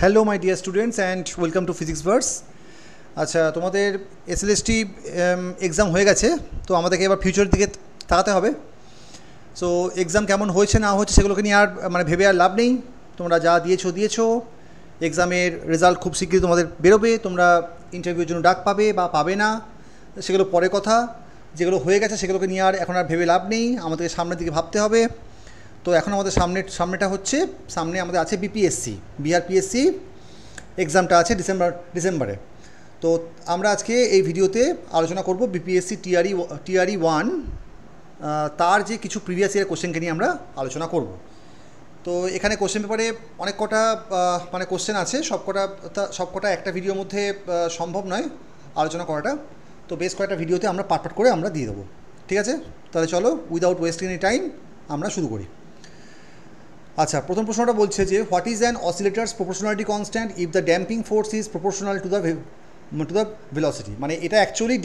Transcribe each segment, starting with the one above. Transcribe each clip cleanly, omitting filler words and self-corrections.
Hello my dear students and welcome to physics verse. আচ্ছা, তোমাদের SLST exam হয়ে গেছে, তো আমাদেরকে এবার ফিউচারের দিকে তাকাতে হবে। সো এক্সাম কেমন হয়েছে না হয়েছে সেগুলোকে নিয়ে আর ভেবে আর লাভ নেই। তোমরা যা দিয়েছো এক্সামের রেজাল্ট খুব শীঘ্রই তোমাদের বেরোবে। তোমরা ইন্টারভিউর জন্য ডাক পাবে বা পাবে না সেগুলো পরে কথা। যেগুলো হয়ে গেছে সেগুলোকে নিয়ে আর এখন আর ভেবে লাভ নেই, আমাদেরকে সামনের দিকে ভাবতে হবে। তো এখন আমাদের সামনেটা হচ্ছে, সামনে আমাদের আছে বিপিএসসি, বিহার পিএসসি এক্সামটা আছে ডিসেম্বরে। তো আমরা আজকে এই ভিডিওতে আলোচনা করব বিপিএসসি টিআরই 1 তার যে কিছু প্রিভিয়াস ইয়ার কোশ্চেনকে নিয়ে আমরা আলোচনা করব। তো এখানে কোশ্চেন পেপারে অনেক কটা কোশ্চেন আছে, সবকটা একটা ভিডিওর মধ্যে সম্ভব নয় আলোচনা করাটা। তো বেশ কয়েকটা ভিডিওতে আমরা পার্ট করে আমরা দিয়ে দেবো, ঠিক আছে? তাহলে চলো উইদাউট ওয়েস্টিং এনি টাইম আমরা শুরু করি। আচ্ছা, প্রথম প্রশ্নটা বলছে যে what is an oscillator's proportionality constant if the damping force is proportional to the velocity. মানে এটা অ্যাকচুয়ালি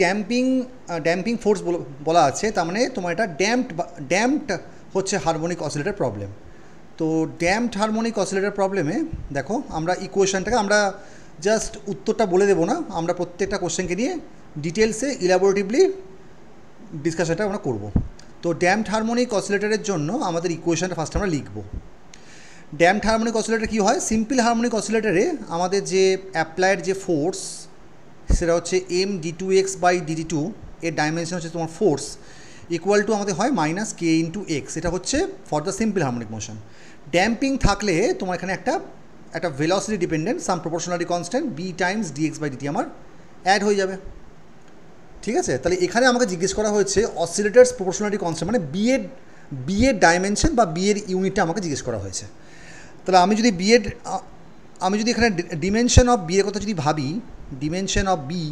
ড্যাম্পিং ফোর্স বলা আছে, তার মানে তোমার এটা ড্যাম্পড হচ্ছে হারমোনিক অসিলেটর প্রবলেম। তো ড্যাম্পড হারমোনিক অসিলেটর প্রবলেমে দেখো, আমরা ইকুয়েশনটাকে আমরা জাস্ট উত্তরটা বলে দেবো না, আমরা প্রত্যেকটা কোশ্চেনকে নিয়ে ডিটেলসে ইলাবোরেটিভলি ডিসকাশনটা আমরা করব। তো ড্যাম্পড হারমোনিক অসিলেটরের জন্য আমাদের ইকুয়েশনটা ফার্স্ট আমরা লিখব। ড্যাম্পড হারমোনিক অসিলেটর কী হয়? সিম্পল হারমোনিক অসিলেটরে আমাদের যে অ্যাপ্লাইড যে ফোর্স সেটা হচ্ছে এম d2x বাই dt2, এর ডাইমেনশন হচ্ছে তোমার ফোর্স, ইকুয়াল টু আমাদের হয় মাইনাস কে ইন্টু এক্স। এটা হচ্ছে for the simple harmonic motion. Damping থাকলে তোমার এখানে একটা velocity dependent some proportionality constant B times d x by d t আমার অ্যাড হয়ে যাবে, ঠিক আছে? তাহলে এখানে আমাকে জিজ্ঞেস করা হয়েছে অসিলেটার্স প্রপোর্শনালিটি কনস্ট্যান্ট, মানে বি এর ডাইমেনশন বা বি এর ইউনিটটা আমাকে জিজ্ঞেস করা হয়েছে। তাহলে আমি যদি এখানে ডিমেনশন অফ বি এর কথা যদি ভাবি, ডিমেনশন অফ বি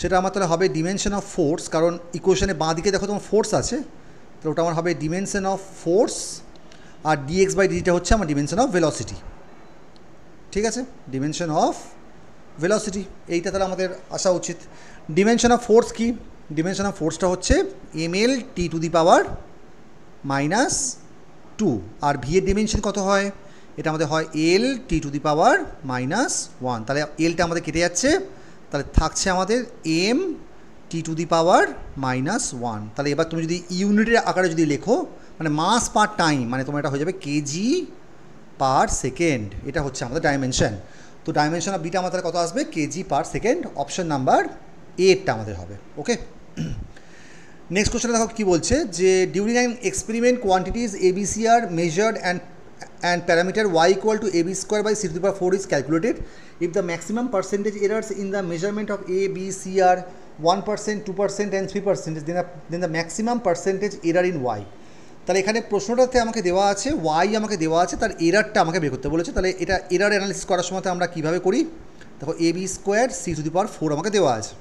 সেটা আমার তাহলে হবে ডিমেনশন অফ ফোর্স, কারণ ইকুয়েশনে বাঁ দিকে দেখো তোমার ফোর্স আছে, তাহলে ওটা আমার হবে ডিমেনশন অফ ফোর্স, আর ডিএক্স বাই ডিটা হচ্ছে আমার ডিমেনশন অফ ভেলোসিটি, ঠিক আছে? ডিমেনশন অফ ভেলোসিটি এইটা তাহলে আমাদের আসা উচিত। ডিমেনশন অফ ফোর্স কি? ডিমেনশন অফ ফোর্সটা হচ্ছে ml t⁻⁻², আর ভি এর ডিমেনশন কত হয়? এটা আমাদের হয় l t⁻⁻1। তাহলে এলটা আমাদের কেটে যাচ্ছে, তাহলে থাকছে আমাদের m t⁻⁻1। তাহলে এবার তুমি যদি ইউনিটের আকারে যদি লেখো, মানে মাস পার টাইম, মানে তোমার এটা হয়ে যাবে কেজি পার সেকেন্ড। এটা হচ্ছে আমাদের ডাইমেনশন। তো ডাইমেনশন অফ বিটা আমাদের কত আসবে? KG per second. Option number এটা আমাদের হবে। ওকে, নেক্সট কোশ্চেন দেখো কী বলছে যে during an experiment quantities A B C are measured and parameter y equal to ab square by c⁴ is calculated if the maximum percentage errors in the measurement of a b c are 1%, 2% and 3%, then the maximum percentage error in y। তাহলে এখানে প্রশ্নটাতে আমাকে দেওয়া আছে y আমাকে দেওয়া আছে, তার এরারটা আমাকে বের করতে বলেছে। তাহলে এটা এরার অ্যানালিসিস করার সময় আমরা কীভাবে করি? দেখো ab স্কোয়ার c⁴ আমাকে দেওয়া আছে,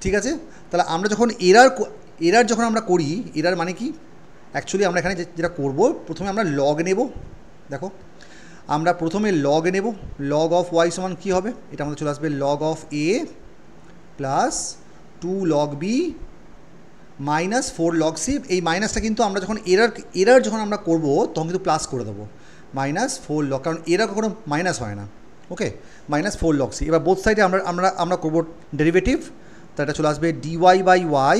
ঠিক আছে? তাহলে আমরা যখন এরার যখন আমরা করি, এরার মানে কি? অ্যাকচুয়ালি আমরা এখানে যেটা করব, প্রথমে আমরা লগ নেব। দেখো, আমরা প্রথমে লগ নেব। লগ অফ ওয়াই সমান কী হবে? এটা আমাদের চলে আসবে log of A plus 2 log B minus 4 log C. এই মাইনাসটা কিন্তু আমরা যখন এরার যখন আমরা করবো তখন কিন্তু প্লাস করে দেবো, -4 লগ, কারণ এরার কখনো মাইনাস হয় না। ওকে, -4 লগ সি। এবার বোথ সাইডে আমরা করবো ডেরিভেটিভ। তো এটা চলে আসবে dy বাই ওয়াই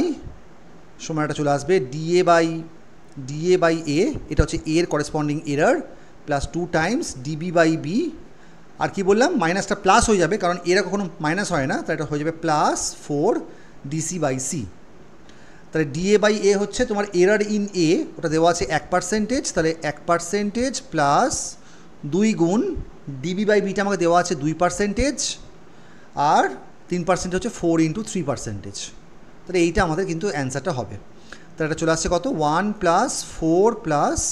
সমান এটা চলে আসবে dA বাই এ, এটা হচ্ছে এ এর corresponding error, plus 2 times D B by B. আর কি বললাম? মাইনাসটা প্লাস হয়ে যাবে, কারণ এরা কখনো মাইনাস হয় না, তাই এটা হয়ে যাবে প্লাস 4 ডিসি বাই সি। তাহলে ডিএ বাই এ হচ্ছে তোমার এরার ইন এ, ওটা দেওয়া আছে 1%, তাহলে 1% প্লাস 2 গুণ ডিবি বাই বিটা আমাকে দেওয়া আছে 2%, আর 3% হচ্ছে 4 × 3%। তাহলে এইটা আমাদের কিন্তু অ্যান্সারটা হবে। তাহলে এটা চলে আসছে কত? 1 + 4 +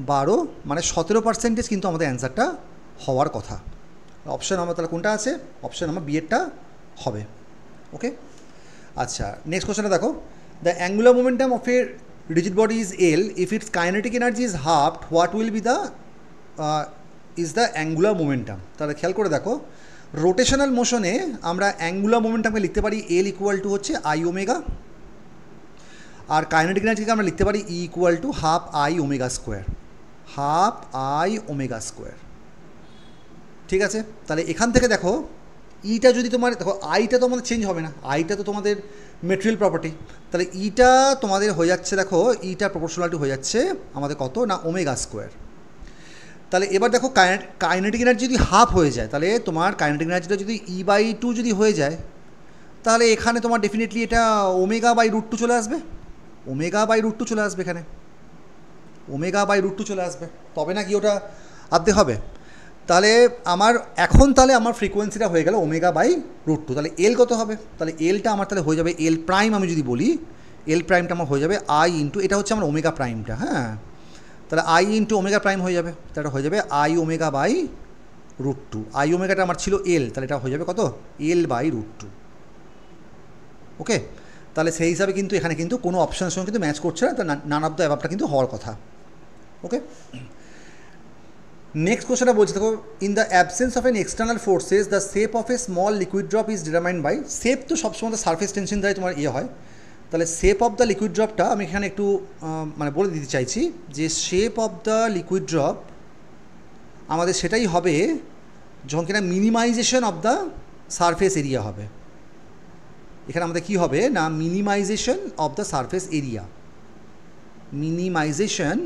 12, মানে 17% কিন্তু আমাদের অ্যান্সারটা হওয়ার কথা। অপশান আমার তাহলে কোনটা আছে? অপশান আমার বিয়েরটা হবে। ওকে, আচ্ছা, নেক্সট কোশ্চেনটা দেখো। The angular momentum of A rigid body is L if it's kinetic energy is half, what will be the angular momentum? তাহলে খেয়াল করে দেখো, রোটেশনাল মোশনে আমরা অ্যাঙ্গুলার মোমেন্টামকে লিখতে পারি এল ইকুয়াল টু হচ্ছে আই ওমেগা, আর কাইনেটিক এনার্জিকে আমরা লিখতে পারি E equal to ½ I omega square, ঠিক আছে, তাহলে এখান থেকে দেখো ইটা যদি তোমার দেখো আইটা তো আমাদের চেঞ্জ হবে না, আইটা তো তোমাদের মেটেরিয়াল প্রপার্টি, তাহলে ইটা তোমাদের হয়ে যাচ্ছে দেখো ইটা প্রপোর্শনালিটি হয়ে যাচ্ছে আমাদের কত না ওমেগা স্কোয়ার। তাহলে এবার দেখো কাইনেটিক এনার্জি যদি হাফ হয়ে যায়, তাহলে তোমার কাইনেটিক এনার্জিটা যদি E/2 যদি হয়ে যায়, তাহলে এখানে তোমার ডেফিনেটলি এটা ω/√2 চলে আসবে, ω/√2 চলে আসবে, এখানে ω/√2 চলে আসবে, তবে না কি ওটা আদতে হবে। তাহলে আমার এখন তাহলে আমার ফ্রিকোয়েন্সিটা হয়ে গেল ω/√2, তাহলে এল কত হবে, তাহলে এলটা আমার তাহলে হয়ে যাবে এল প্রাইম, আমি যদি বলি এল প্রাইমটা আমার হয়ে যাবে আই ইন্টু, এটা হচ্ছে আমার ওমেগা প্রাইমটা, হ্যাঁ, তাহলে আই ইন্টু ওমেগা প্রাইম হয়ে যাবে, তাহলে হয়ে যাবে I/√2, আই ওমেগাটা আমার ছিল এল, তাহলে এটা হয়ে যাবে কত L/√2। ওকে, তাহলে সেই হিসাবে কিন্তু এখানে কিন্তু কোনো অপশানের সঙ্গে কিন্তু ম্যাচ করছে না, তো নান অফ দ্য অ্যাবাবটা কিন্তু হওয়ার কথা। ওকে, নেক্সট কোশ্চেনটা বলছে দেখো, in the absence of an external forces the shape of a small liquid drop is determined by, shape তো সবসময় সারফেস টেনশন দ্বারাই তোমার হয়, তাহলে শেপ অফ দ্য লিকুইড ড্রপটা আমি এখানে একটু মানে বলে দিতে চাইছি যে shape of the liquid drop আমাদের সেটাই হবে যখন কিনা minimization of the surface area হবে। এখানে আমাদের কী হবে না minimization of the surface area, minimisation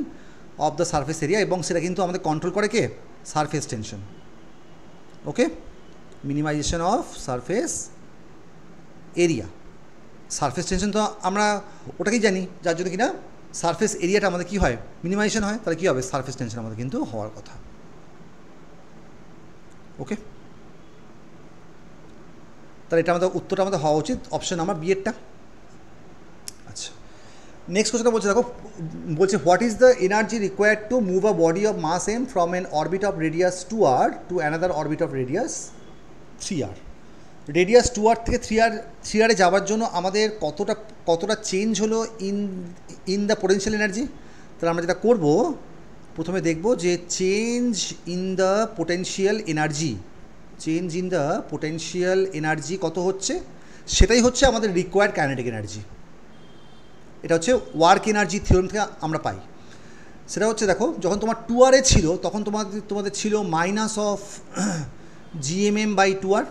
of the surface area, এবং সেটা কিন্তু আমাদের কন্ট্রোল করে কে surface tension. Okay, minimization of surface area, surface tension তো আমরা ওটাকেই জানি, যার জন্য কিনা সারফেস এরিয়াটা আমাদের কী হয় মিনিমাইজেশন হয়, তাহলে কী হবে সারফেস টেনশন আমাদের কিন্তু হওয়ার কথা। ওকে, তাহলে এটা আমাদের উত্তরটা আমাদের হওয়া উচিত অপশন নাম্বার বি এরটা। আচ্ছা, নেক্সট কোশ্চেনটা বলছে দেখো, বলছে what is the energy required to move a body of mass M from an orbit of radius 2r to another orbit of radius 3r। Radius 2r থেকে 3r যাওয়ার জন্য আমাদের কতটা চেঞ্জ হলো ইন দ্য পোটেনশিয়াল এনার্জি। তাহলে আমরা যেটা করব প্রথমে দেখব যে change in the potential energy, change in the potential energy কত হচ্ছে, সেটাই হচ্ছে আমাদের রিকোয়ার্ড কাইনেটিক এনার্জি। এটা হচ্ছে ওয়ার্ক এনার্জি থিওরেম থেকে আমরা পাই। সেটা হচ্ছে দেখো যখন তোমার 2r ছিল তখন তোমাদের ছিল মাইনাস অফ GMM/2r,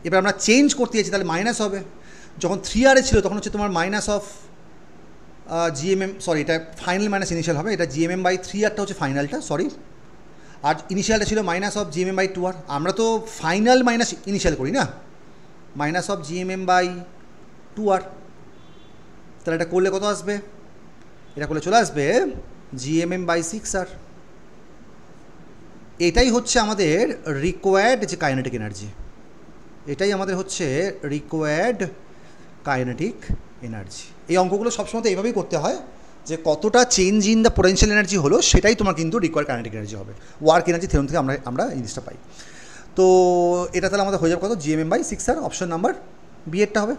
এবার আমরা চেঞ্জ করতে যাচ্ছি তাহলে মাইনাস হবে। যখন 3r ছিল তখন হচ্ছে তোমার মাইনাস অফ GMM, সরি এটা ফাইনাল মাইনাস ইনিশিয়াল হবে, এটা GMM/3rটা হচ্ছে ফাইনালটা, সরি, আর ইনিশিয়ালটা ছিল মাইনাস অফ GMM/2r। আমরা তো ফাইনাল মাইনাস ইনিশিয়াল করি না, মাইনাস অফ GMM/2r, তাহলে এটা করলে কত আসবে, এটা করলে চলে আসবে GMM/6r। এটাই হচ্ছে আমাদের রিকোয়ার্ড যে কাইনেটিক এনার্জি, এটাই আমাদের হচ্ছে রিকোয়ার্ড কাইনেটিক এনার্জি। এই অঙ্কগুলো সবসময় তো এইভাবেই করতে হয় যে কতটা change in the potential energy হলো সেটাই তোমার কিন্তু রিকোয়ার্ড কাইনেটিক এনার্জি হবে। ওয়ার্ক এনার্জি থিওরেম থেকে আমরা এই জিনিসটা পাই। তো এটা তাহলে আমাদের হয়ে যাবে কত GMM/6r, অপশন নাম্বার বি এরটা হবে।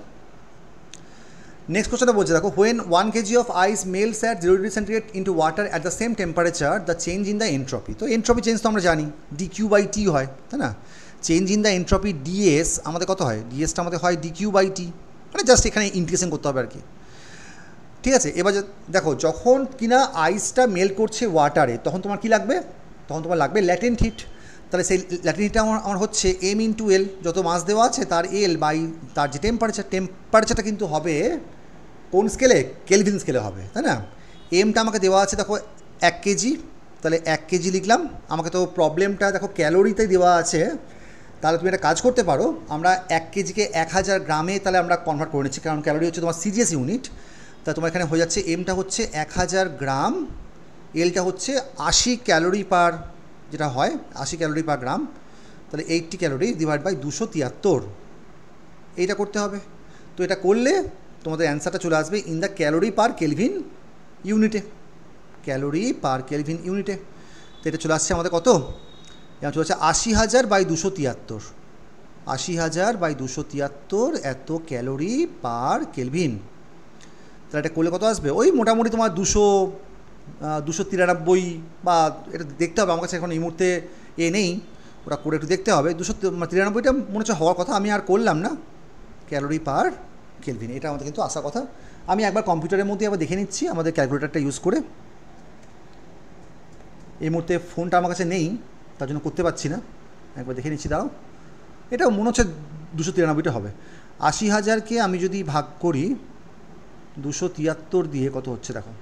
নেক্সট কোশ্চেনটা বলছে দেখো, when 1 kg of ice melts at 0 degree centigrade into water at the same temperature the change in the entropy. তো এন্ট্রপি চেঞ্জ তো আমরা জানি dQ/T হয়, তাই না, change in the entropy DS আমাদের কত হয়, DSটা আমাদের হয় dQ/T, মানে জাস্ট এখানে ইন্টিগ্রেশন করতে হবে আর কি। ঠিক আছে, এবার দেখো যখন কিনা আইসটা মেল্ট করছে ওয়াটারে তখন তোমার কী লাগবে, তখন তোমার লাগবে ল্যাটেন্ট হিট। তাহলে সেই ল্যাটেন্ট হিটটা আমার হচ্ছে M/L, যত মাস দেওয়া আছে তার L বাই তার যে টেম্পারেচারটা কিন্তু হবে কোন স্কেলে, কেলভিন স্কেলে হবে, তাই না। এমটা আমাকে দেওয়া আছে দেখো 1 কেজি, তাহলে 1 কেজি লিখলাম। আমাকে তো প্রবলেমটা দেখো ক্যালোরিতে দেওয়া আছে, তাহলে তুমি একটা কাজ করতে পারো, আমরা 1 কেজিকে 1000 গ্রামে তাহলে আমরা কনভার্ট করে নিচ্ছি, কারণ ক্যালোরি হচ্ছে তোমার সিজিএস ইউনিট। তা তোমার এখানে হয়ে যাচ্ছে এমটা হচ্ছে 1000 গ্রাম, এলটা হচ্ছে 80 ক্যালোরি পার, যেটা হয় 80 ক্যালোরি পার গ্রাম, তাহলে 80 ক্যালোরি ডিভাইড বাই 273, এইটা করতে হবে। তো এটা করলে তোমাদের অ্যান্সারটা চলে আসবে in the calorie per kelvin ইউনিটে, ক্যালোরি পার কেলভিন ইউনিটে। তো এটা চলে আসছে আমাদের কত, এটা চলে আসছে 80,000/273, 80,000/273 এত ক্যালোরি পার কেলভিন। তাহলে এটা করলে কত আসবে, ওই মোটামুটি তোমার 293 বা এটা দেখতে হবে, আমার কাছে এখন এই মুহূর্তে নেই, ওটা করে একটু দেখতে হবে। 293টা মনে হচ্ছে হওয়ার কথা, আমি আর করলাম না, ক্যালোরি পার কেলভিন এটা আমাদের কিন্তু আসার কথা। আমি একবার কম্পিউটারের মধ্যে আবার দেখে নিচ্ছি আমাদের ক্যালকুলেটারটা ইউজ করে। এই মুহূর্তে ফোনটা আমার কাছে নেই, তার জন্য করতে পারছি না, একবার দেখে নিচ্ছি। দাঁড়াও, এটা মনে হচ্ছে 293টা হবে। 80,000কে আমি যদি ভাগ করি 273 দিয়ে, কত হচ্ছে দেখো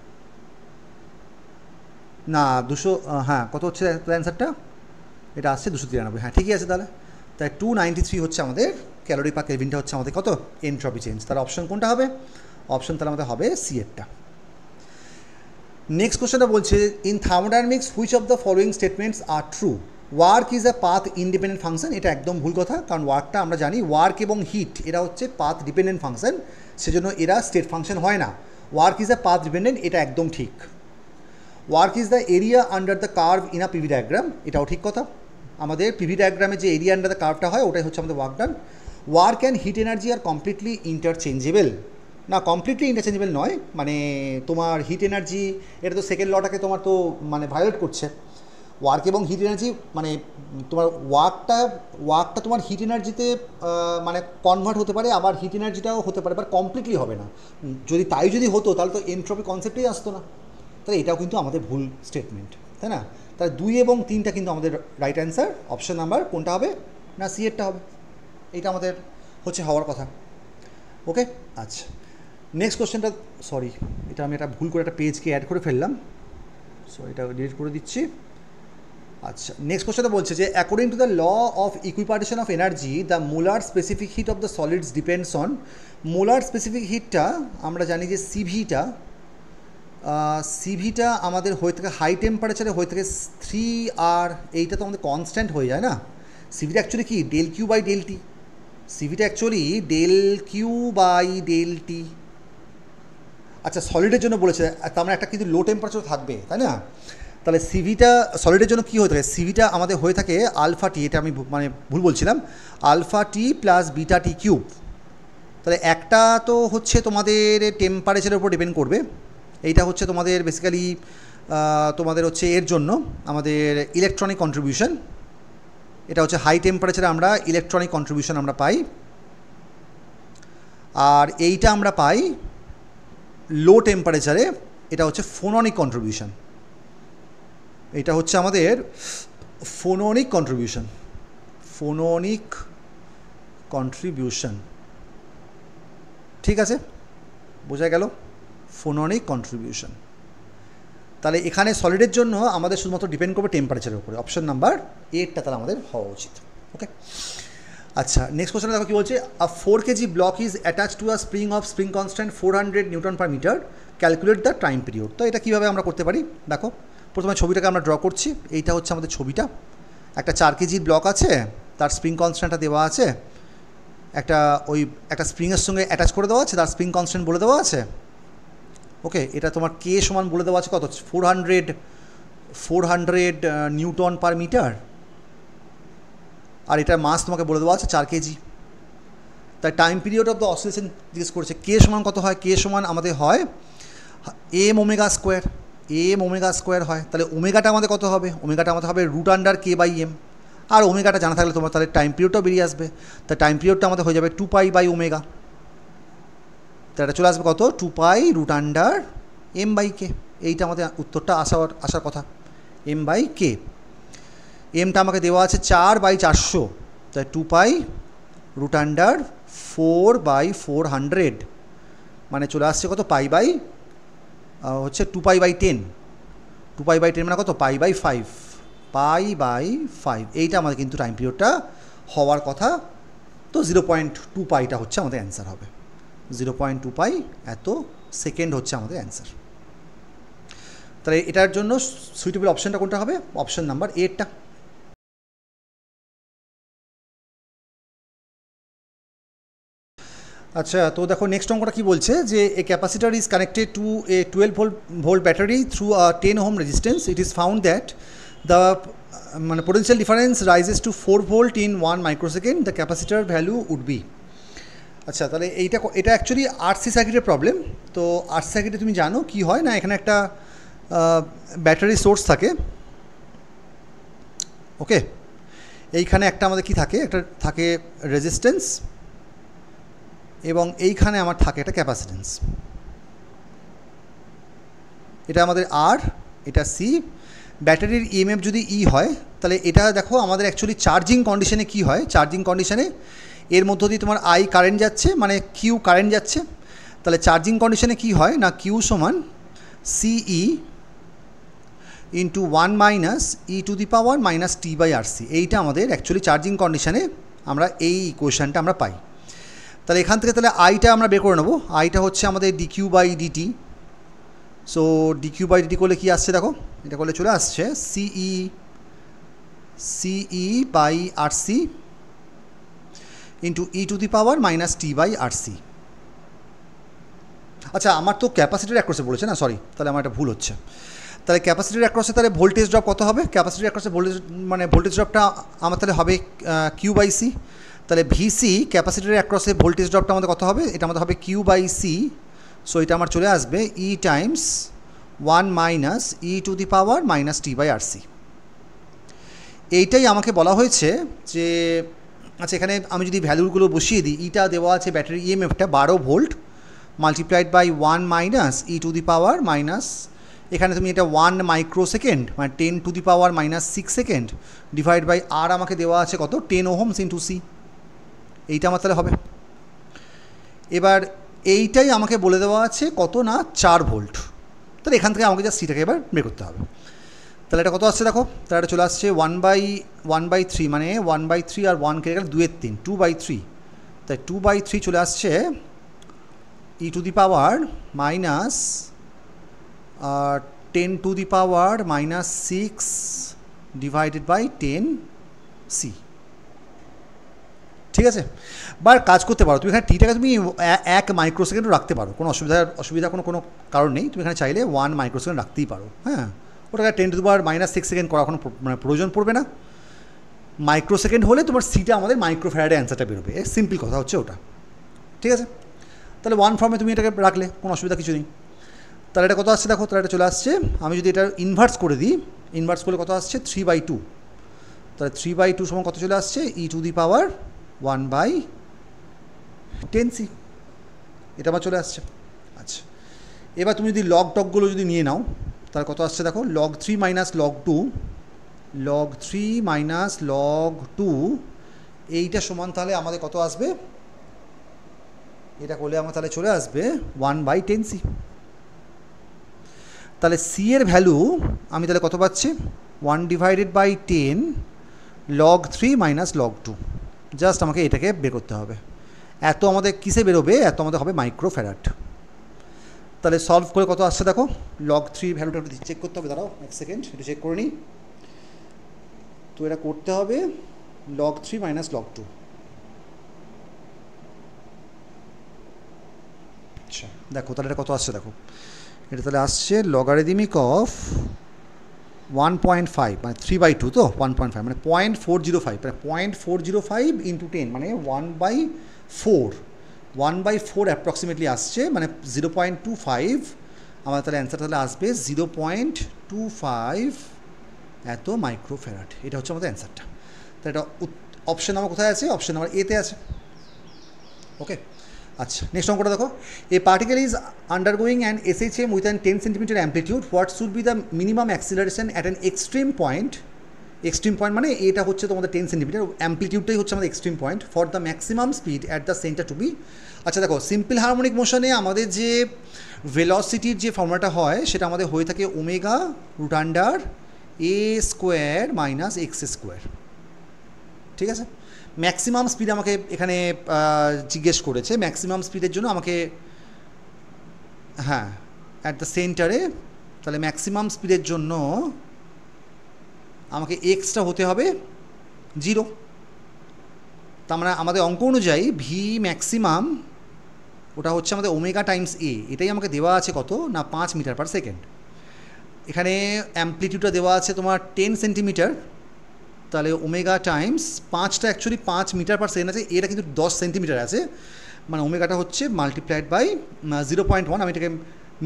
না 200, হ্যাঁ কত হচ্ছে অ্যান্সারটা, এটা আসছে 293। হ্যাঁ ঠিকই আছে তাহলে। তাই 293 হচ্ছে আমাদের ক্যালোরি পার কেলভিনটা হচ্ছে আমাদের কত, এনট্রপি চেঞ্জ। তাহলে অপশন কোনটা হবে? অপশন তাহলে আমাদের হবে সি এরটা। নেক্সট কোশ্চেনটা বলছে, in thermodynamics which of the following statements are true? Work is a path independent function. এটা একদম ভুল কথা, কারণ ওয়ার্কটা আমরা জানি ওয়ার্ক এবং হিট এরা হচ্ছে পাথ ডিপেন্ডেন্ট ফাংশন, সেজন্য এরা স্টেট ফাংশন হয় না। Work is a path dependent, এটা একদম ঠিক। Work is the area under the curve in a PV diagram, এটাও ঠিক কথা। আমাদের পিভি ডায়াগ্রামে যে এরিয়া আন্ডার দ্য কার্ভটা হয় ওটাই হচ্ছে আমাদের work done. Work and heat energy are completely interchangeable. না, কমপ্লিটলি ইন্টারচেঞ্জেবল নয়, মানে তোমার হিট এনার্জি, এটা তো সেকেন্ড লটাকে তোমার তো মানে ভায়োলেট করছে। ওয়ার্ক এবং হিট এনার্জি মানে তোমার ওয়ার্কটা তোমার হিট এনার্জিতে মানে কনভার্ট হতে পারে, আবার হিট এনার্জিটাও হতে পারে, বাট কমপ্লিটলি হবে না। যদি হতো তাহলে তো এনট্রপি কনসেপ্টেই আসতো না। তাহলে এটাও কিন্তু আমাদের ভুল স্টেটমেন্ট, তাই না? তাহলে 2 এবং 3টা কিন্তু আমাদের রাইট অ্যান্সার। অপশন নাম্বার কোনটা হবে? না সি এরটা হবে। এইটা আমাদের হচ্ছে হওয়ার কথা। ওকে, আচ্ছা নেক্সট কোশ্চেনটা, সরি এটা আমি একটা ভুল করে একটা পেজকে অ্যাড করে ফেললাম, সো এটা ডিলিট করে দিচ্ছি। আচ্ছা নেক্সট কোশ্চেনটা বলছে যে according to the law of equipartition of energy the molar specific heat of the solids depends on. Molar specific হিটটা আমরা জানি যে সিভিটা আমাদের হয়ে থাকে হাই টেম্পারেচারে হয়ে থাকে 3R, এইটা তো আমাদের কনস্ট্যান্ট হয়ে যায় না। সিভিটা অ্যাকচুয়ালি কি del Q by del T, সিভিটা actually del Q by del T. আচ্ছা সলিডের জন্য বলেছে, তার মানে একটা কিন্তু লো টেম্পারেচার থাকবে, তাই না? তাহলে সিভিটা সলিডের জন্য কী হয়ে থাকে, সিভিটা আমাদের হয়ে থাকে আলফা টি, এটা আমি মানে ভুল বলছিলাম, alpha T plus beta T cube. তাহলে একটা তো হচ্ছে তোমাদের টেম্পারেচারের উপর ডিপেন্ড করবে, এইটা হচ্ছে তোমাদের বেসিক্যালি তোমাদের হচ্ছে এর জন্য আমাদের ইলেকট্রনিক কন্ট্রিবিউশন, এটা হচ্ছে হাই টেম্পারেচারে আমরা ইলেকট্রনিক কন্ট্রিবিউশন আমরা পাই, আর এইটা আমরা পাই লো টেম্পারেচারে, এটা হচ্ছে ফোননিক কন্ট্রিবিউশন। এটা হচ্ছে আমাদের ফোননিক কন্ট্রিবিউশন, ঠিক আছে, বোঝা গেল? ফোননিক কন্ট্রিবিউশন। তাহলে এখানে সলিডের জন্য আমাদের শুধুমাত্র ডিপেন্ড করবে টেম্পারেচারের উপরে। অপশন নাম্বার এরটা তাহলে আমাদের হওয়া উচিত। ওকে, আচ্ছা নেক্সট কোশ্চেনে দেখো কী বলছে, a 4 kg block is attach to a spring constant 400 newton per metre, calculate the time period. তো এটা কীভাবে আমরা করতে পারি দেখো, প্রথমে ছবিটাকে আমরা ড্র করছি। এইটা হচ্ছে আমাদের ছবিটা, একটা 4 kg ব্লক আছে, তার স্প্রিং কনস্ট্যান্টটা দেওয়া আছে, একটা স্প্রিংয়ের সঙ্গে অ্যাটাচ করে দেওয়া আছে, তার স্প্রিং কনস্ট্যান্ট বলে দেওয়া আছে। ওকে, এটা তোমার কে সমান বলে দেওয়া আছে কত, 400 নিউটন পার মিটার, আর এটার মাস তোমাকে বলে দেওয়া আছে 4 kg। তাই time period of the oscillation জিজ্ঞেস করেছে, কে সমান কত হয়, কে সমান আমাদের হয় এম ওমেগা স্কোয়ার হয়। তাহলে ওমেগাটা আমাদের কত হবে, ওমেগাটা আমাদের হবে √k/m, আর ওমেগাটা জানা থাকলে তোমার তাহলে টাইম পিরিয়ডটাও বেরিয়ে আসবে। তাই টাইম পিরিয়ডটা আমাদের হয়ে যাবে 2π/ω, তাহলে এটা চলে আসবে কত, 2π√m/k। এইটা আমাদের উত্তরটা আসার কথা, m/k। এমটা আমাকে দেওয়া আছে 4/400, তাই 2π√4/400, মানে চলে আসছে কত, হচ্ছে 2π/10, 2π/10 মানে কত, π/5, এইটা আমাদের কিন্তু টাইম পিরিয়ডটা হওয়ার কথা। তো 0.2π হচ্ছে আমাদের অ্যান্সার হবে, 0.2π এত সেকেন্ড হচ্ছে আমাদের অ্যান্সার। তাহলে এটার জন্য সুইটেবল অপশানটা কোনটা হবে, অপশান নাম্বার এরটা। আচ্ছা তো দেখো নেক্সট অঙ্কটা কী বলছে, যে a capacitor is connected to a 12 volt battery through a 10 ohm resistance. It is found that the মানে potential difference rises to 4 volt in 1 microsecond, the capacitor value would be. আচ্ছা তাহলে এটা অ্যাকচুয়ালি আরসি সার্কিটের problem. তো RC সার্কিটে তুমি জানো কি হয় না, এখানে একটা ব্যাটারি সোর্স থাকে। ওকে, এইখানে একটা আমাদের কি থাকে, একটা থাকে রেজিস্ট্যান্স, এবং এইখানে আমার থাকে একটা ক্যাপাসিটেন্স। এটা আমাদের আর, এটা সি। ব্যাটারির ইএমএফ যদি ই হয় তাহলে এটা দেখো আমাদের অ্যাকচুয়ালি চার্জিং কন্ডিশনে কী হয়, চার্জিং কন্ডিশনে এর মধ্য দিয়ে তোমার আই কারেন্ট যাচ্ছে, মানে কিউ কারেন্ট যাচ্ছে। তাহলে চার্জিং কন্ডিশনে কী হয় না, কিউ সমান C E into 1 minus E to the power minus T by R C. এইটা আমাদের অ্যাকচুয়ালি চার্জিং কন্ডিশনে আমরা এই ইকুয়েশানটা আমরা পাই। তাহলে এখান থেকে তাহলে আইটা আমরা বের করে নেবো। আইটা হচ্ছে আমাদের d q by d t. So d q by d t করলে কী আসছে দেখো, এটা করলে চলে আসছে C E by R C into E to the power minus T by R C. আচ্ছা, আমার তো ক্যাপাসিটির অ্যাক্রসে বলেছে না, সরি, তাহলে আমার একটা ভুল হচ্ছে। তাহলে ক্যাপাসিটির অ্যাক্রসে তাহলে ভোল্টেজ ড্রপ কত হবে? ক্যাপাসিটির অ্যাক্রসে ভোল্টেজ ড্রপটা আমার তাহলে হবে কিউ বাই সি। তাহলে ভিসি ক্যাপাসিটির অ্যাক্রসে ভোল্টেজ ড্রপটা আমাদের কত হবে? এটা আমাদের হবে কিউ বাই সি। সো এটা আমার চলে আসবে e times 1 minus E to the power minus T by R C. এইটাই আমাকে বলা হয়েছে যে, আচ্ছা এখানে আমি যদি ভ্যালুগুলো বসিয়ে দিই, ইটা দেওয়া আছে ব্যাটারি ইএমএফটা 12 volt multiplied by 1 minus E to the power minus, এখানে তুমি এটা 1 মাইক্রোসেকেন্ড মানে 10 to the power minus 6 second divide by R আমাকে দেওয়া আছে কত, 10 ওহমস ইন্টু সি। এইটা আমার তাহলে হবে। এবার এইটাই আমাকে বলে দেওয়া আছে কত না 4 ভোল্ট। তাহলে এখান থেকে আমাকে যা সিটাকে এবার বের করতে হবে। তাহলে এটা কত আসছে দেখো, তাহলে এটা চলে আসছে 1/3 মানে 1/3 আর 1 কেটে গেলে 2/3 2/3। তাই 2/3 চলে আসছে e to the power minus 10 to the power minus 6 divided by 10 C. ঠিক আছে, বা কাজ করতে পারো তুমি এখানে টিটাকে তুমি 1 মাইক্রোসেকেন্ডও রাখতে পারো, কোনো অসুবিধা কোনো কারণ নেই। তুমি এখানে চাইলে 1 মাইক্রোসেকেন্ড রাখতেই পারো। হ্যাঁ, ওটাকে 10 to the power minus 6 second করা কোনো মানে প্রয়োজন পড়বে না। মাইক্রোসেকেন্ড হলে তোমার সিটা আমাদের মাইক্রোফ্যারাডে অ্যান্সারটা বেরোবে। সিম্পল কথা হচ্ছে ওটা। ঠিক আছে, তাহলে 1 ফর্মে তুমি এটাকে রাখলে কোনো অসুবিধা কিছু নেই। তাহলে এটা কত আসছে দেখো, তাহলে এটা চলে আসছে, আমি যদি এটা ইনভার্স করে দিই, ইনভার্স করলে কত আসছে 3/2। তাহলে 3/2 সমান কত চলে আসছে e to the power 1/10 C. এটা আমার চলে আসছে। আচ্ছা, এবার তুমি যদি লগ টকগুলো যদি নিয়ে নাও তাহলে কত আসছে দেখো, log 3 minus log 2, log 3 minus log 2, এইটা সমান তাহলে আমাদের কত আসবে, এটা করলে আমার তাহলে চলে আসবে 1/10 সি। তাহলে সি এর ভ্যালু আমি তাহলে কত পাচ্ছি, 1/10 log 3 মাইনাস log 2। জাস্ট আমাকে এটাকে বের করতে হবে। এত আমাদের কিসে বেরোবে, এত আমাদের হবে মাইক্রোফ্যারাড। তাহলে সলভ করে কত আসছে দেখো, log 3 ভ্যালুটা একটু চেক করতে হবে, দাঁড়াও 1 সেকেন্ড একটু চেক করে নিই। তো এটা করতে হবে log 3 মাইনাস log 2। আচ্ছা দেখো তাহলে এটা কত আসছে দেখো, এটা তাহলে আসছে লগারিদমিক অফ 1.5 মানে 3/2, তো 1.5 মানে 0.405, মানে 0.405 ইন্টু 10 মানে 1/4 অ্যাপ্রক্সিমেটলি আসছে, মানে 0.25। আমার তাহলে অ্যান্সার তাহলে আসবে 0.25 এত মাইক্রোফ্যারাড। এটা হচ্ছে আমাদের অ্যান্সারটা। তো এটা অপশন আমার কোথায় আছে, অপশন নাম্বার এতে আছে। ওকে, আচ্ছা নেক্সট অঙ্কটা দেখো, a particle is undergoing an SHM with an 10 centimetre amplitude, what should be the minimum acceleration at an extreme point. Extreme point মানে এটা হচ্ছে তোমাদের 10 সেন্টিমিটার, অ্যাম্পলিটিউডটাই হচ্ছে আমাদের extreme point, for the maximum speed at the centre to be. আচ্ছা দেখো, simple harmonic মোশনে আমাদের যে ভেলোসিটির যে ফর্মুলাটা হয় সেটা আমাদের হয়ে থাকে omega root under a square minus X square. ঠিক আছে, ম্যাক্সিমাম স্পিড আমাকে এখানে জিজ্ঞেস করেছে, ম্যাক্সিমাম স্পিডের জন্য আমাকে, হ্যাঁ অ্যাট দ্য সেন্টারে, তাহলে ম্যাক্সিমাম স্পিডের জন্য আমাকে এক্সটা হতে হবে 0। তার মানে আমাদের অঙ্ক অনুযায়ী ভি ম্যাক্সিমাম ওটা হচ্ছে আমাদের ওমেগা টাইমস এ, এটাই আমাকে দেওয়া আছে কত না 5 মিটার পার সেকেন্ড। এখানে অ্যাম্পলিটিউডটা দেওয়া আছে তোমার 10 সেন্টিমিটার, তাহলে ওমেগা টাইমস 5টা অ্যাকচুয়ালি 5 মিটার পার সেকেন্ড আছে, এটা কিন্তু 10 সেন্টিমিটার আছে, মানে ওমেগাটা হচ্ছে মাল্টিপ্লাইড বাই 0.1। আমি এটাকে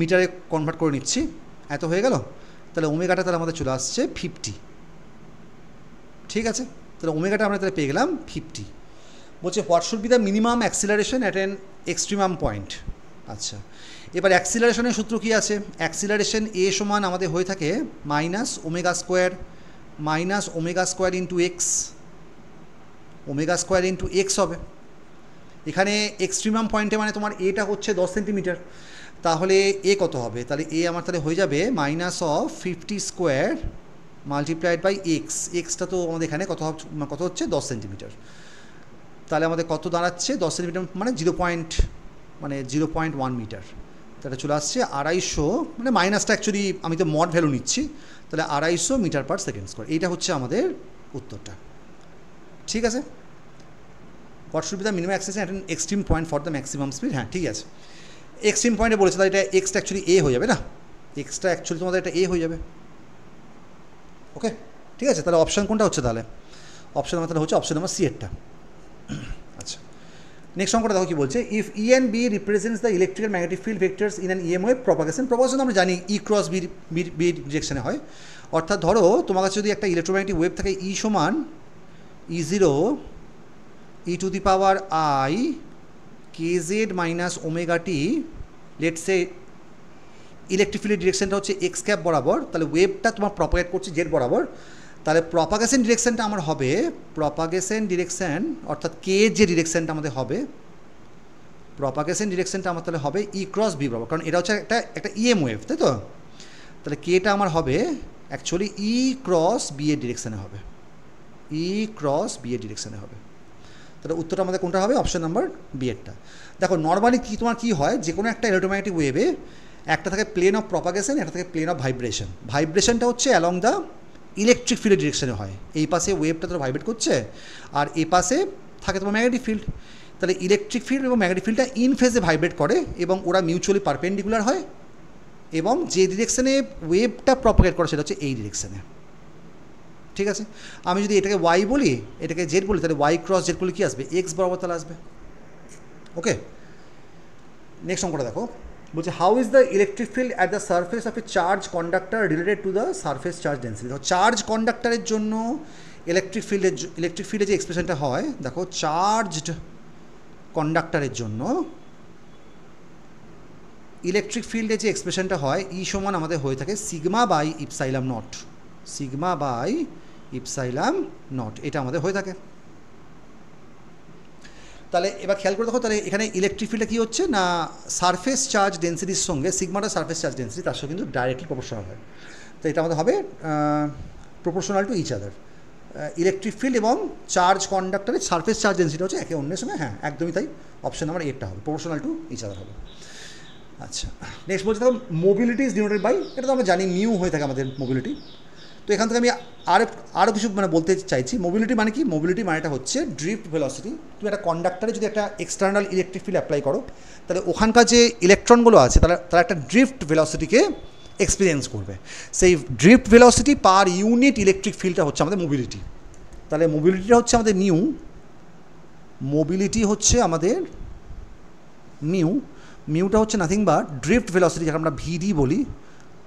মিটারে কনভার্ট করে নিচ্ছি, এত হয়ে গেল। তাহলে ওমেগাটা তাহলে আমাদের চলে আসছে 50। ঠিক আছে, তাহলে ওমেগাটা আমরা তাহলে পেয়ে গেলাম 50। বলছে what should be the minimum acceleration at an extremum point. আচ্ছা, এবার অ্যাক্সিলারেশনের সূত্র কী আছে? অ্যাক্সিলারেশন এ সমান আমাদের হয়ে থাকে minus omega square into x, omega square into x হবে। এখানে এক্সট্রিমাম পয়েন্টে মানে তোমার এটা হচ্ছে 10 সেন্টিমিটার, তাহলে এ কত হবে? তাহলে এ আমার তাহলে হয়ে যাবে minus of 50 square multiplied by X. এক্সটা তো আমাদের এখানে কত হচ্ছে 10 সেন্টিমিটার, তাহলে আমাদের কত দাঁড়াচ্ছে 10 সেন্টিমিটার মানে 0.1 মিটার। তাহলে চলে আসছে 250, মানে মাইনাসটা অ্যাকচুয়ালি আমি তো মড ভ্যালু নিচ্ছি, তাহলে 250 মিটার পার সেকেন্ড স্কোয়ার। এইটা হচ্ছে আমাদের উত্তরটা। ঠিক আছে, what should be the minimum access at an extreme point for the maximum speed. হ্যাঁ ঠিক আছে, এক্সট্রিম পয়েন্টে বলেছে, তাহলে এটা এক্সটা অ্যাকচুয়ালি এ হয়ে যাবে না, এক্সটা অ্যাকচুয়ালি তোমাদের এটা এ হয়ে যাবে। ওকে ঠিক আছে, তাহলে অপশান কোনটা হচ্ছে? তাহলে অপশান আমার তাহলে হচ্ছে অপশান নাম্বার সি এরটা। আচ্ছা, নেক্সট অঙ্কটা দেখো কি বলছে। If E and B represents the electrical magnetic field vectors in an EM wave propagation. Propagation আমরা জানি ই ক্রস বি ডিরেকশনে হয়, অর্থাৎ ধরো তোমার কাছে যদি একটা ইলেকট্রোম্যাগনেটিক ওয়েভ থাকে ই সমান E0 e two the power i kz minus omega t, let's say electric ফিল্ডের ডিরেকশনটা হচ্ছে এক্স ক্যাপ বরাবর, তাহলে ওয়েভটা তোমার প্রপাগেট করছে জেড বরাবর, তাহলে প্রপাগেশন ডিরেকশনটা আমার হবে, প্রপাগেশন ডিরেকশন অর্থাৎ কে যে ডিরেকশনটা আমাদের হবে, প্রপাগেশন ডিরেকশনটা আমার তাহলে হবে ই ক্রস বি বরাবর, কারণ এটা হচ্ছে একটা ইএম ওয়েভ, তাই তো? তাহলে কেটা আমার হবে অ্যাকচুয়ালি ই ক্রস বি এর ডিরেকশানে হবে, ই ক্রস বি এর ডিরেকশানে হবে। তাহলে উত্তরটা আমাদের কোনটা হবে? অপশন নাম্বার বি এরটা। দেখো নর্মালি তোমার কী হয়, যে কোনো একটা ইলেকট্রোম্যাগনেটিক ওয়েভে একটা থাকে প্লেন অফ প্রপাগেশন, একটা থাকে প্লেন অফ ভাইব্রেশন। ভাইব্রেশনটা হচ্ছে অ্যালং দ্য ইলেকট্রিক ফিল্ডের ডিরেকশনে হয়, এই পাশে ওয়েভটা তো ভাইব্রেট করছে আর এ পাশে থাকে তোমার ম্যাগনেটিক ফিল্ড। তাহলে ইলেকট্রিক ফিল্ড এবং ম্যাগনেটিক ফিল্ডটা ইন ফেজে ভাইব্রেট করে এবং ওরা মিউচুয়ালি পারপেন্ডিকুলার হয়, এবং যে ডিরেকশনে ওয়েভটা প্রপাগেট করে সেটা হচ্ছে এই ডিরেকশনে। ঠিক আছে, আমি যদি এটাকে ওয়াই বলি, এটাকে জেড বলি, তাহলে ওয়াই ক্রস জেড বলে কী আসবে? এক্স বরাবর তাহলে আসবে। ওকে, নেক্সট অঙ্কটা দেখো, বলছে how is the electric field at the surface of A charge conductor related to the surface charge density. দেখো চার্জ কন্ডাক্টরের জন্য ইলেকট্রিক ফিল্ডের যে এক্সপ্রেশনটা হয়, দেখো চার্জড কন্ডাক্টরের জন্য ইলেকট্রিক ফিল্ডে যে এক্সপ্রেশনটা হয় ই সমান আমাদের হয়ে থাকে sigma by epsilon naught, sigma by epsilon naught, এটা আমাদের হয়ে থাকে। তাহলে এবার খেয়াল করে দেখো, তাহলে এখানে ইলেকট্রিক ফিল্ডে কী হচ্ছে না, সারফেস চার্জ ডেন্সিটির সঙ্গে সিগমাটা সারফেস চার্জ ডেন্সিটি তার সঙ্গে কিন্তু ডাইরেক্টলি প্রপোর্শনাল হয়। তো এটা আমাদের হবে proportional to each other. Electric field এবং চার্জ কন্ডাক্টরের সারফেস চার্জ ডেন্সিটি হচ্ছে একে অন্যের সঙ্গে, হ্যাঁ একদমই তাই, অপশন নাম্বার এরটা হবে, প্রপোর্শনাল টু ইচ আদার হবে। আচ্ছা, নেক্সট বলছে দেখো মোবিলিটি ইজ ডিনোটেড বাই, এটা তো আমরা জানি মিউ হয়ে থাকে আমাদের মোবিলিটি। তো এখান থেকে আমি আরও কিছু বলতে চাইছি। মোবিলিটি মানে কি? মোবিলিটি মানেটা হচ্ছে ড্রিফট ভেলোসিটি। তুমি একটা কন্ডাক্টারে যদি একটা এক্সটার্নাল ইলেকট্রিক ফিল্ড অ্যাপ্লাই করো, তাহলে ওখানকার যে ইলেকট্রনগুলো আছে তারা একটা ড্রিফট ভেলোসিটিকে এক্সপিরিয়েন্স করবে। সেই ড্রিফট ভেলোসিটি পার ইউনিট ইলেকট্রিক ফিল্ডটা হচ্ছে আমাদের মোবিলিটি। তাহলে মোবিলিটিটা হচ্ছে আমাদের নিউ, মোবিলিটি হচ্ছে আমাদের মিউটা হচ্ছে নাথিং বাট ড্রিফট ভেলোসিটি, যাকে আমরা ভিডি বলি,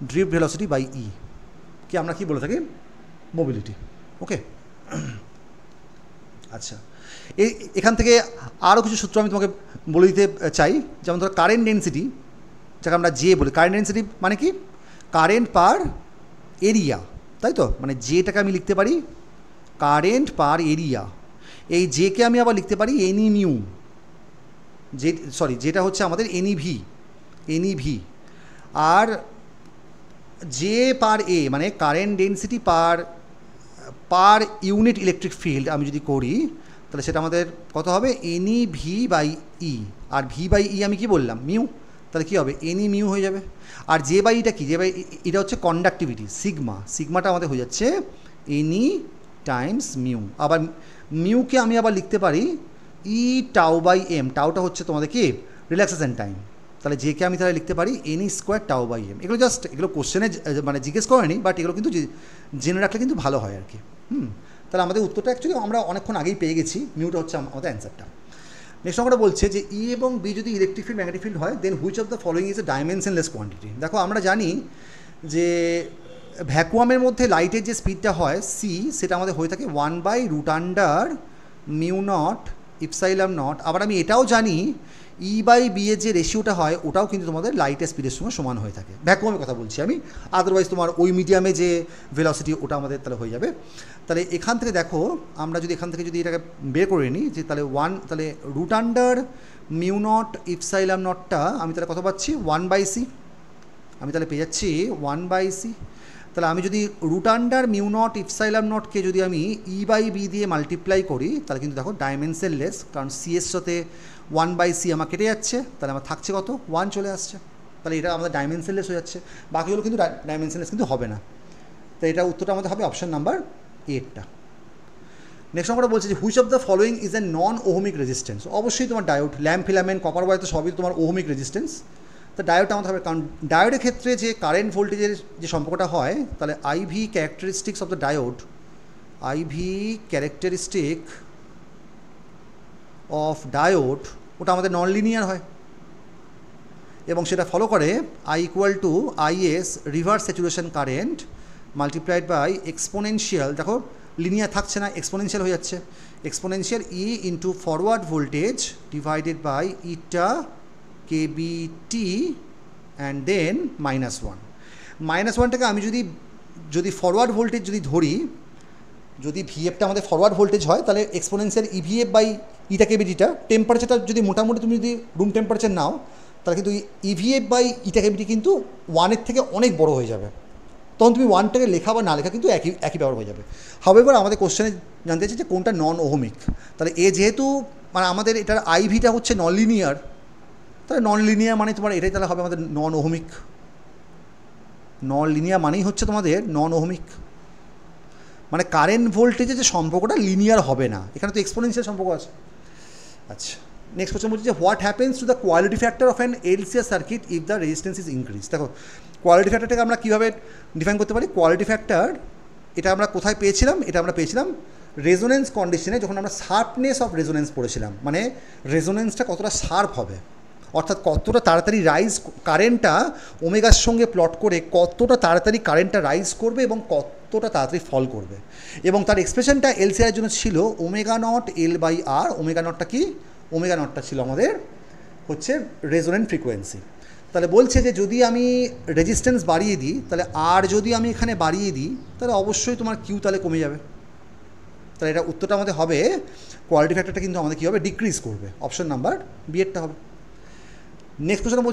ড্রিফট ভেলোসিটি বাই ই, কি আমরা কি বলে থাকি? মোবিলিটি। ওকে, আচ্ছা, এখান থেকে আরও কিছু সূত্র আমি তোমাকে বলে দিতে চাই। যেমন ধরো কারেন্ট ডেন্সিটি, যাকে আমরা জে বলি, কারেন্ট ডেন্সিটি মানে কি? কারেন্ট পার এরিয়া, তাই তো? মানে জেটাকে আমি লিখতে পারি কারেন্ট পার এরিয়া, এই জেকে আমি আবার লিখতে পারি এনি মিউ, যেটা হচ্ছে আমাদের এনইভি, আর জে পার এ মানে current density per unit electric field আমি যদি করি, তাহলে সেটা আমাদের কত হবে? এনি ভি বাই ই, আর ভি বাই ই আমি কি বললাম? মিউ, তাহলে কী হবে? এনি মিউ হয়ে যাবে। আর জে বাই ইটা কি? জে বাই এটা হচ্ছে কন্ডাক্টিভিটি, সিগমাটা আমাদের হয়ে যাচ্ছে এনি টাইমস মিউ। আবার মিউকে আমি আবার লিখতে পারি ই টাউ বাই এম, টাউটা হচ্ছে তোমাদের কি? Relaxation time. তাহলে জেকে আমি তাহলে লিখতে পারি N E square tau by M. এগুলো কোশ্চেনে জিজ্ঞেস করেনি, বাট এগুলো কিন্তু জেনে রাখলে কিন্তু ভালো হয় আর কি। তাহলে আমাদের উত্তরটা অ্যাকচুয়ালি আমরা অনেকক্ষণ আগেই পেয়ে গেছি, মিউটা হচ্ছে আমাদের অ্যান্সারটা। নেক্সট আমরা বলছে যে ই এবং বি যদি ইলেকট্রিক ফিল্ড ম্যাগনেটিক ফিল্ড হয়, then which of the following is a dimensionless quantity. দেখো আমরা জানি যে ভ্যাকুয়ামের মধ্যে লাইটের যে স্পিডটা হয় সি, সেটা আমাদের হয়ে থাকে 1/√μ0 ইপসাইলাম নট, আবার আমি এটাও জানি ই বাই বি এর যে রেশিওটা হয় ওটাও কিন্তু তোমাদের লাইটের স্পিডের সঙ্গে সমান হয়ে থাকে। ভ্যাকুয়ামের কথা বলছি আমি, আদারওয়াইজ তোমার ওই মিডিয়ামে যে ভেলোসিটি ওটা আমাদের তাহলে হয়ে যাবে। তাহলে এখান থেকে দেখো আমরা যদি এখান থেকে যদি এটাকে বের করে নিই যে তাহলে তাহলে রুট আন্ডার মিউ নট ইপসাইলাম নটটা আমি তাহলে কত পাচ্ছি 1/c, আমি তাহলে পেয়ে যাচ্ছি 1/c। তাহলে আমি যদি রুট আন্ডার মিউ নট ইপসাইলাম নটকে যদি আমি ই বাই বি দিয়ে মাল্টিপ্লাই করি তাহলে কিন্তু দেখো ডাইমেনশনলেস, কারণ সি এর সাথে 1/c আমার কেটে যাচ্ছে, তাহলে আমার থাকছে কত 1 চলে আসছে, তাহলে এটা আমাদের ডাইমেনশনলেস হয়ে যাচ্ছে, বাকিগুলো কিন্তু ডাইমেনশনলেস কিন্তু হবে না। তো এটা উত্তরটা আমাদের হবে অপশন নাম্বার 8টা। নেক্সট আমরা বলছি যে which of the following is a non ohmic resistance. অবশ্যই তোমার diode, lamp filament, copper wire তো সবই তোমার ওহমিক রেজিস্ট্যান্স। তো ডায়োডটা আমাদের হবে, কারণ ডায়োডের ক্ষেত্রে যে কারেন্ট ভোল্টেজের যে সম্পর্কটা হয় তাহলে I V characteristics of the diode, I V characteristic of diode ওটা আমাদের নন লিনিয়ার হয় এবং সেটা ফলো করে I equal to I S reverse saturation current multiplied by exponential, দেখো লিনিয়ার থাকছে না, এক্সপোনেনশিয়াল হয়ে যাচ্ছে, exponential E into forward voltage divided by eta K B T and then -1। -1টাকে আমি যদি ফরওয়ার্ড ভোল্টেজ যদি ধরি, যদি ভিএফটা আমাদের ফরওয়ার্ড ভোল্টেজ হয় তাহলে এক্সপোনেনশিয়াল ইভিএফ বাই ইটা কেবিটিটা, টেম্পারেচারটা যদি মোটামুটি তুমি যদি রুম টেম্পারেচার নাও তাহলে কিন্তু ইভিএফ বাই ইটা কেবিটি কিন্তু 1-এর থেকে অনেক বড় হয়ে যাবে, তখন তুমি 1টাকে লেখা বা না লেখা কিন্তু একই ব্যবহার হয়ে যাবে। হাউএভার আমাদের কোশ্চেনে জানতে চাইছে যে কোনটা নন ওহমিক, তাহলে যেহেতু মানে আমাদের এটার আইভিটা হচ্ছে নন লিনিয়ার, তাহলে নন লিনিয়ার মানে তোমার এটাই তাহলে হবে আমাদের নন ওহমিক। নন লিনিয়ার মানেই হচ্ছে তোমাদের নন ওহমিক, মানে কারেন্ট ভোল্টেজের যে সম্পর্কটা লিনিয়ার হবে না, এখানে তো এক্সপোনেনশিয়াল সম্পর্ক আছে। আচ্ছা, নেক্সট কোশ্চেন বলছি যে what happens to the quality factor of an LCR circuit if the resistance is increase. দেখো কোয়ালিটি ফ্যাক্টরটাকে আমরা কীভাবে ডিফাইন করতে পারি, কোয়ালিটি ফ্যাক্টর এটা আমরা কোথায় পেয়েছিলাম, এটা আমরা পেয়েছিলাম রেজোনেন্স কন্ডিশনে, যখন আমরা শার্পনেস অফ রেজোনেন্স পড়েছিলাম, মানে রেজোনেন্সটা কতটা শার্প হবে, অর্থাৎ কতটা তাড়াতাড়ি রাইজ কারেন্টটা ওমেগার সঙ্গে প্লট করে কতটা তাড়াতাড়ি কারেন্টটা রাইজ করবে এবং কতটা তাড়াতাড়ি ফল করবে, এবং তার এক্সপ্রেশনটা এলসিআর জন্য ছিল omega not L by R. Omega নটটা কি, ওমেগা নটটা ছিল আমাদের হচ্ছে রেজোনেন্ট ফ্রিকোয়েন্সি। তাহলে বলছে যে যদি আমি রেজিস্ট্যান্স বাড়িয়ে দিই তাহলে আর যদি আমি এখানে বাড়িয়ে দিই তাহলে অবশ্যই তোমার কিউ তাহলে কমে যাবে, তাহলে এটা উত্তরটা আমাদের হবে কোয়ালিটি ফ্যাক্টরটা কিন্তু আমাদের কী হবে ডিক্রিজ করবে, অপশন নাম্বার বিএরটা হবে। নেক্সট কোশ্চেন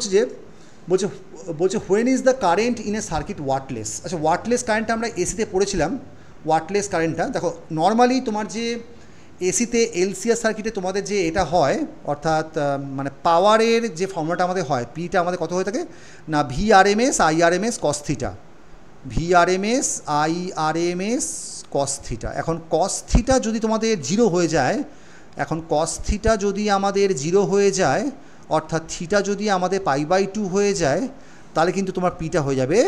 বলছে when is the current in a circuit Wattles. আচ্ছা, ওয়াটলেস কারেন্টটা আমরা এসিতে পড়েছিলাম, ওয়াটলেস কারেন্টটা দেখো নর্মালি তোমার যে এসিতে এলসিআর সার্কিটে তোমাদের যে এটা হয়, অর্থাৎ মানে পাওয়ারের যে ফর্মুলাটা আমাদের হয়, পিটা আমাদের কত হয়ে থাকে না V RMS IRMS cos theta, V RMS IRMS cos theta. এখন কস থিটা যদি তোমাদের 0 হয়ে যায়, এখন কস থিটা যদি আমাদের 0 হয়ে যায়, অর্থাৎ থিটা যদি আমাদের π/2 হয়ে যায়, তাহলে কিন্তু তোমার পিটা হয়ে যাবে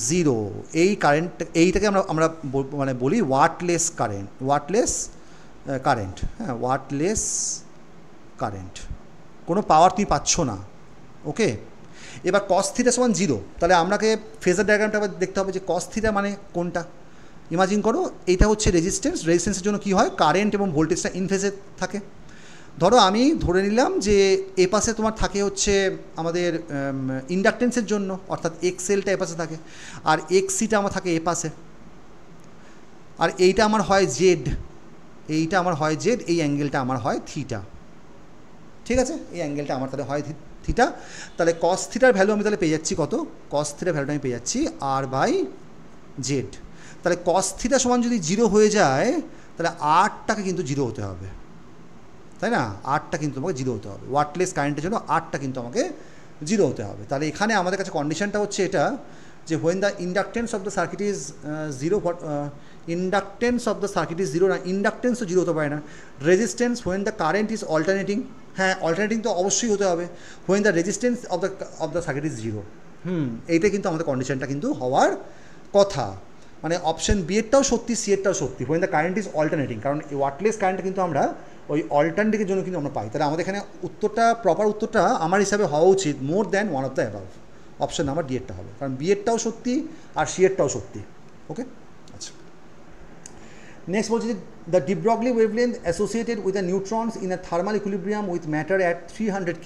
0। এই কারেন্ট এইটাকে আমরা মানে বলি ওয়াটলেস কারেন্ট, ওয়াটলেস কারেন্ট, হ্যাঁ ওয়াটলেস কারেন্ট, কোনো পাওয়ার তুমি পাচ্ছ না। ওকে, এবার কস থিটা সমান 0, তাহলে আপনাকে ফেজার ডায়াগ্রামটা আবার দেখতে হবে যে কস থিটা মানে কোনটা। ইমাজিন করো এইটা হচ্ছে রেজিস্ট্যান্স, রেজিস্ট্যান্সের জন্য কী হয় কারেন্ট এবং ভোল্টেজটা ইন ফেজে থাকে। ধরো আমি ধরে নিলাম যে এ পাশে তোমার থাকে হচ্ছে আমাদের ইন্ডাকটেন্সের জন্য, অর্থাৎ এক্সএলটা এ পাশে থাকে আর এক্সিটা আমার থাকে এ পাশে, আর এইটা আমার হয় জেড, এইটা আমার হয় জেড, এই অ্যাঙ্গেলটা আমার হয় থিটা, ঠিক আছে, এই অ্যাঙ্গেলটা আমার তাহলে হয় থিটা। তাহলে কস থিটার ভ্যালু আমি তাহলে পেয়ে যাচ্ছি কত, কস থিটার ভ্যালুটা আমি পেয়ে যাচ্ছি R/Z। তাহলে কস থিটা সমান যদি 0 হয়ে যায় তাহলে আরটাকে কিন্তু 0 হতে হবে, তাই না, আরটা কিন্তু আমাকে 0 হতে হবে, ওয়াটলেস কারেন্টের জন্য আরটা কিন্তু আমাকে 0 হতে হবে। তাহলে এখানে আমাদের কাছে কন্ডিশনটা হচ্ছে এটা যে when the inductance of the circuit is 0, inductance of the circuit is 0 না, ইন্ডাকটেন্সও 0 হতে পারে না। Resistance when the current is alternating, হ্যাঁ অল্টারনেটিং তো অবশ্যই হতে হবে। When the resistance of the circuit is 0, এইটাই কিন্তু আমাদের কন্ডিশনটা কিন্তু হওয়ার কথা, মানে অপশন বি এরটাও সত্যি, সি এরটাও সত্যি। When the current is alternating, কারণ এই ওয়াটলেস কারেন্টটা কিন্তু আমরা ওই অল্টারনেটিংয়ের জন্য কিন্তু আমরা পাই। তাহলে আমাদের এখানে উত্তরটা প্রপার উত্তরটা আমার হিসাবে হওয়া উচিত more than one of the above, option number D এরটা হবে, কারণ বি এরটাও সত্যি আর সি এরটাও সত্যি। ওকে, আচ্ছা নেক্সট বলছি the de Broglie wavelength associated with the neutrons in a thermal equilibrium with matter at 300 K।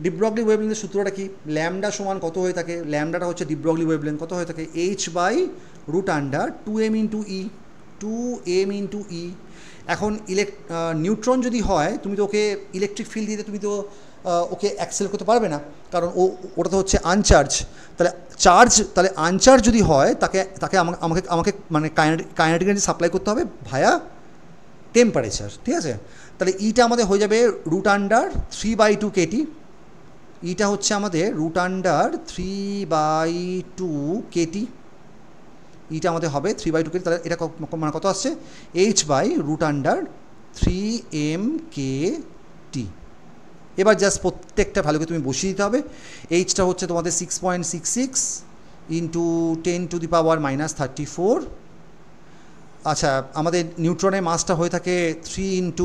De Broglie ওয়েভলেন্থের সূত্রটা কি? ল্যামডা সমান কত হয়ে থাকে? ল্যামডাটা হচ্ছে ডি ব্রগলি ওয়েভলেন্থ, কত হয়ে থাকে? h/√* 2m × e, 2m × e। এখন নিউট্রন যদি হয়, তুমি তো ওকে ইলেকট্রিক ফিল্ড দিয়ে তুমি তো ওকে অ্যাক্সেল করতে পারবে না, কারণ ওটা তো হচ্ছে আনচার্জ। তাহলে আনচার্জ যদি হয় তাকে আমাকে মানে কাইনেটিক এনার্জি সাপ্লাই করতে হবে ভায়া টেম্পারেচার, ঠিক আছে? তাহলে ইটা আমাদের হয়ে যাবে √3/2 KT। ইটা হচ্ছে আমাদের √3/2 KT। ইটা আমাদের হবে 3/2 KT। তাহলে এটা মানে কত আসছে? h/√3m KT। এবার জাস্ট প্রত্যেকটা ভ্যালুকে তুমি বসিয়ে দিতে হবে। এইচটা হচ্ছে তোমাদের 6.66 × 10⁻⁻34। আচ্ছা, আমাদের নিউট্রনের মাসটা হয়ে থাকে 3 ×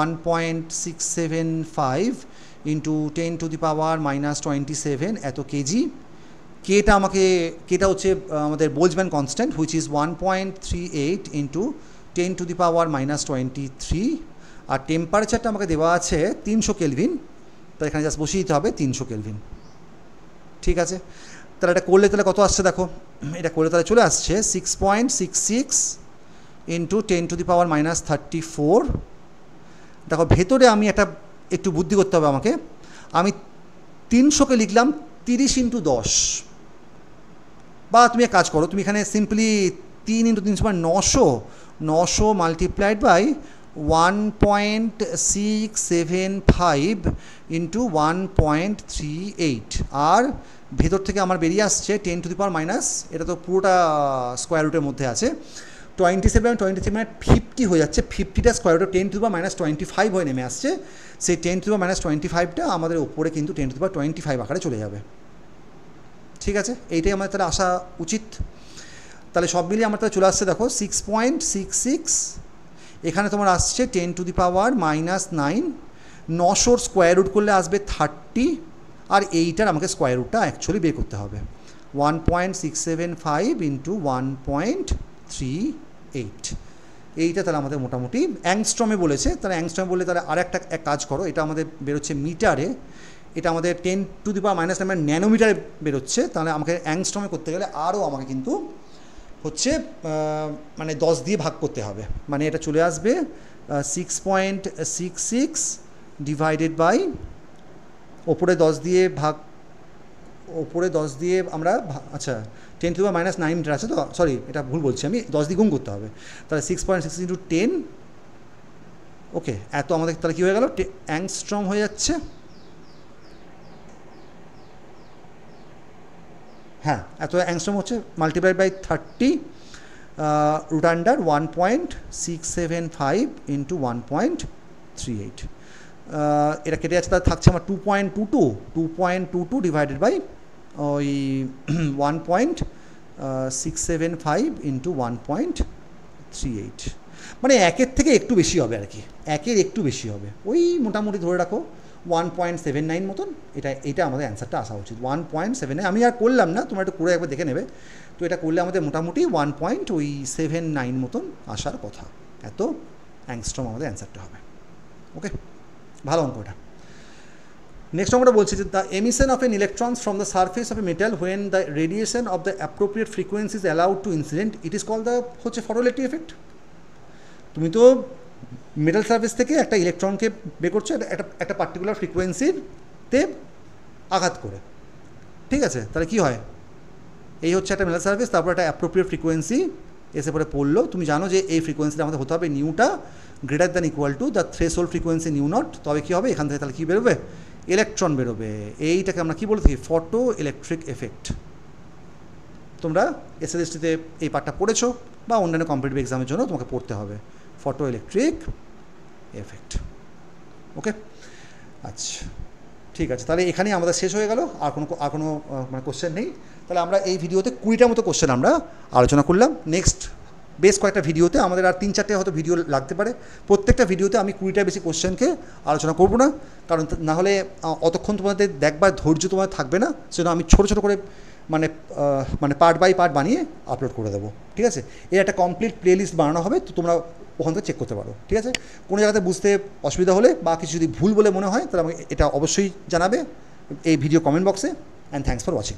1.675 × 10⁻⁻27 এত কেজি। কেটা হচ্ছে আমাদের বোলজম্যান কনস্ট্যান্ট, হুইচ ইজ 1.38 × 10⁻⁻23। আর টেম্পারেচারটা আমাকে দেওয়া আছে 300 কেলভিন। তাহলে এখানে জাস্ট বসিয়ে দিতে হবে 300 কেলভিন, ঠিক আছে? তাহলে এটা করলে তাহলে কত আসছে দেখো, এটা করলে তাহলে চলে আসছে 6.66 × 10⁻⁻34। দেখো ভেতরে আমি একটু বুদ্ধি করতে হবে আমাকে। আমি 300কে লিখলাম 30 × 10, বা তুমি এক কাজ করো, তুমি এখানে সিম্পলি 3 × 3 = 900 মাল্টিপ্লাইড বাই 1.675 × 1.38। আর ভেতর থেকে আমার বেরিয়ে আসছে 10⁻⁻, এটা তো পুরোটা স্কোয়ার রুটের মধ্যে আছে, 27 50 হয়ে যাচ্ছে। 50টা স্কোয়ার রুটে 10⁻25 হয়ে নেমে আসছে। সেই 10⁻25টা আমাদের উপরে কিন্তু 10⁻25 আকারে চলে যাবে, ঠিক আছে? এইটাই আমাদের তাহলে আসা উচিত। তাহলে সব মিলিয়ে আমার তাহলে চলে আসছে দেখো 6.66, এখানে তোমার আসছে 10⁻⁻9। 900 স্কোয়ার রুট করলে আসবে 30, আর এইটার আমাকে স্কোয়ার রুটটা অ্যাকচুয়ালি বের করতে হবে। 1.675 × 1.38। এইটা তাহলে আমাদের মোটামুটি অ্যাংস্ট্রমে বলেছে। তাহলে অ্যাংস্ট্রমে বললে তাহলে আর একটা কাজ করো, এটা আমাদের বেরোচ্ছে মিটারে, এটা আমাদের 10⁻⁻9 ন্যানোমিটারে বেরোচ্ছে। তাহলে আমাকে অ্যাংস্ট্রমে করতে গেলে আরও আমাকে কিন্তু হচ্ছে মানে 10 দিয়ে ভাগ করতে হবে। মানে এটা চলে আসবে 6.66 ডিভাইডেড বাই ওপরে 10 দিয়ে ভাগ, ওপরে 10 দিয়ে আমরা আচ্ছা 10⁻⁹ মিটার আছে তো, সরি এটা ভুল বলছি আমি, 10 দিয়ে গুণ করতে হবে। তাহলে 6.66 × 10, ওকে, এত আমাদের তাহলে কী হয়ে গেল? অ্যাংস্ট্রম হয়ে যাচ্ছে। হ্যাঁ, এত অ্যাংস্ট্রম হচ্ছে, মাল্টিপ্লাইড বাই 30 √1.675 × 1.38। এটা কেটে যাচ্ছে, তাহলে থাকছে আমার 2.22 ডিভাইডেড বাই ওই 1.675 × 1.38। মানে একের থেকে একটু বেশি হবে আর কি, একের একটু বেশি হবে, ওই মোটামুটি ধরে রাখো 1.79 মতন। এটা আমাদের অ্যান্সারটা আসা উচিত 1.79। আমি আর করলাম না, তোমরা একটু করে একবার দেখে নেবে। তো এটা করলে আমাদের মোটামুটি 1.79 মতন আসার কথা, এত অ্যাংস্ট্রম আমাদের অ্যান্সারটা হবে। ওকে, ভালো অঙ্ক এটা। নেক্সট অঙ্কটা বলছে যে the emission of an electrons from the surface of a metal when the radiation of the appropriate frequency is allowed to incident, it is called the হচ্ছে ফটোইলেকট্রিক এফেক্ট। তুমি তো মেটাল সারফেস থেকে একটা ইলেকট্রনকে বের করছো একটা পার্টিকুলার ফ্রিকোয়েন্সিতে আঘাত করে, ঠিক আছে? তাহলে কী হয়? এই হচ্ছে একটা মেটাল সারফেস, তারপর একটা অ্যাপ্রোপ্রিয়েট ফ্রিকোয়েন্সি এসে পরে পড়লো। তুমি জানো যে এই ফ্রিকোয়েন্সিটা আমাদের হতে হবে নিউটা greater than equal to the threshold frequency nu naught. তবে কী হবে? এখান থেকে তাহলে কী বেরোবে? ইলেকট্রন বেরোবে। এইটাকে আমরা কী বলে থাকি? Photo electric effect. তোমরা এসএলএসটিতে এই পার্টটা পড়েছো, বা অন্যান্য কম্পিটিটিভ এক্সামের জন্য তোমাকে পড়তে হবে ফটো ইলেকট্রিক এফেক্ট। ওকে, আচ্ছা ঠিক আছে, তাহলে এখানেই আমাদের শেষ হয়ে গেল। আর কোনো মানে কোশ্চেন নেই। তাহলে আমরা এই ভিডিওতে 20টা মতো কোশ্চেন আমরা আলোচনা করলাম। নেক্সট বেশ কয়েকটা ভিডিওতে আমাদের আর 3-4টে হয়তো ভিডিও লাগতে পারে। প্রত্যেকটা ভিডিওতে আমি 20টার বেশি কোশ্চেনকে আলোচনা করব না, কারণ না হলে অতক্ষণ তোমাদের দেখবার ধৈর্য তোমাদের থাকবে না। সেজন্য আমি ছোটো ছোটো করে মানে পার্ট বাই পার্ট বানিয়ে আপলোড করে দেবো, ঠিক আছে? এর একটা কমপ্লিট প্লেলিস্ট বানানো হবে, তো তোমরা ওখান থেকে চেক করতে পারো, ঠিক আছে? কোনো জায়গাতে বুঝতে অসুবিধা হলে বা কিছু যদি ভুল বলে মনে হয় তাহলে আমাকে এটা অবশ্যই জানাবে এই ভিডিও কমেন্ট বক্সে। And thanks for watching.